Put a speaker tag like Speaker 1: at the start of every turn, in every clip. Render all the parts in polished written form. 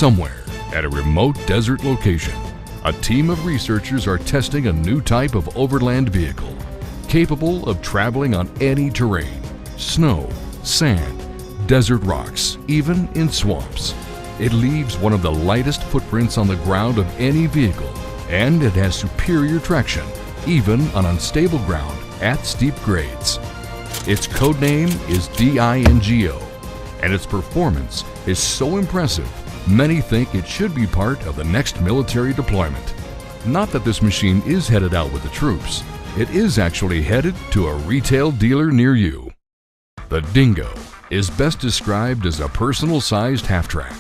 Speaker 1: Somewhere at a remote desert location, a team of researchers are testing a new type of overland vehicle capable of traveling on any terrain: snow, sand, desert rocks, even in swamps. It leaves one of the lightest footprints on the ground of any vehicle, and it has superior traction, even on unstable ground at steep grades. Its code name is Dingo, and its performance is so impressive, many think it should be part of the next military deployment. Not that this machine is headed out with the troops. It is actually headed to a retail dealer near you. The Dingo is best described as a personal-sized half-track,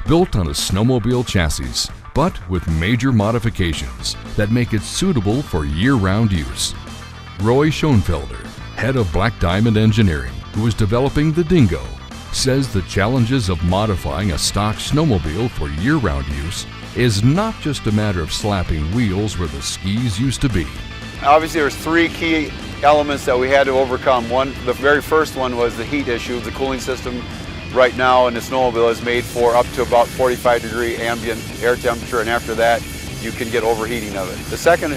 Speaker 1: built on a snowmobile chassis, but with major modifications that make it suitable for year-round use. Roy Schoenfelder, head of Black Diamond Engineering, who is developing the Dingo, says the challenges of modifying a stock snowmobile for year-round use is not just a matter of slapping wheels where the skis used to be.
Speaker 2: Obviously there's three key elements that we had to overcome. The very first one was the heat issue. The cooling system right now in the snowmobile is made for up to about 45-degree ambient air temperature, and after that you can get overheating of it. The second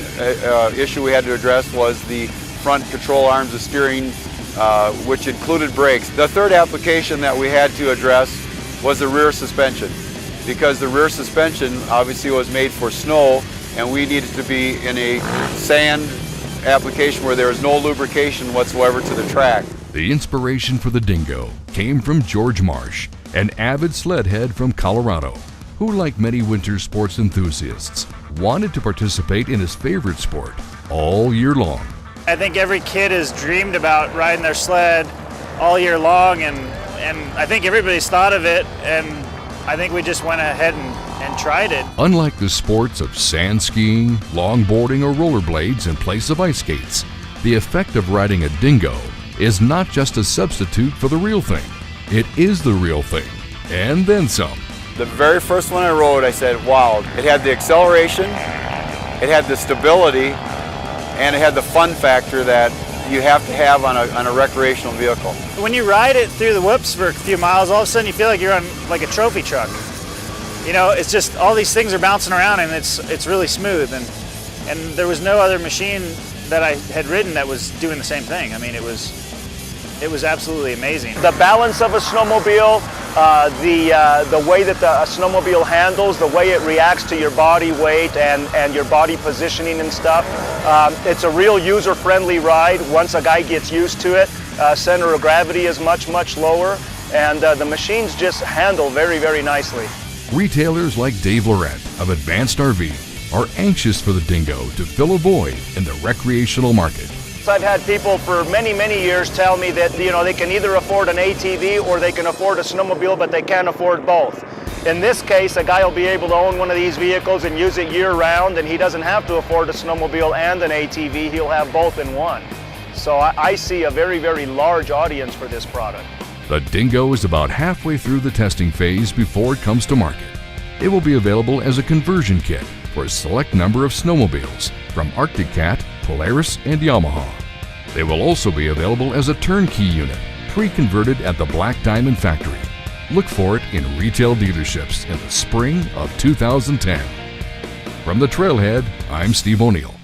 Speaker 2: issue we had to address was the front control arms of steering, which included brakes. The third application that we had to address was the rear suspension, because the rear suspension obviously was made for snow, and we needed to be in a sand application where there is no lubrication whatsoever to the track.
Speaker 1: The inspiration for the Dingo came from George Marsh, an avid sledhead from Colorado, who, like many winter sports enthusiasts, wanted to participate in his favorite sport all year long.
Speaker 3: I think every kid has dreamed about riding their sled all year long, and I think everybody's thought of it, and I think we just went ahead and tried it.
Speaker 1: Unlike the sports of sand skiing, longboarding, or rollerblades in place of ice skates, the effect of riding a Dingo is not just a substitute for the real thing. It is the real thing, and then some.
Speaker 2: The very first one I rode, I said, wow. It had the acceleration, it had the stability, and it had the fun factor that you have to have on a recreational vehicle.
Speaker 3: When you ride it through the whoops for a few miles, all of a sudden you feel like you're on like a trophy truck. You know, it's just all these things are bouncing around, and it's really smooth, and there was no other machine that I had ridden that was doing the same thing. I mean, it was absolutely amazing.
Speaker 4: The balance of a snowmobile, the way that a snowmobile handles, the way it reacts to your body weight and your body positioning and stuff. It's a real user-friendly ride once a guy gets used to it. Center of gravity is much, much lower, and the machines just handle very, very nicely.
Speaker 1: Retailers like Dave Lorette of Advanced RV are anxious for the Dingo to fill a void in the recreational market.
Speaker 4: I've had people for many, many years tell me that, you know, they can either afford an ATV or they can afford a snowmobile, but they can't afford both. In this case, a guy will be able to own one of these vehicles and use it year-round, and he doesn't have to afford a snowmobile and an ATV. He'll have both in one. So I see a very, very large audience for this product.
Speaker 1: The Dingo is about halfway through the testing phase before it comes to market. It will be available as a conversion kit for a select number of snowmobiles from Arctic Cat, Polaris, and Yamaha. They will also be available as a turnkey unit, pre-converted at the Black Diamond factory. Look for it in retail dealerships in the spring of 2010. From the Trailhead, I'm Steve O'Neill.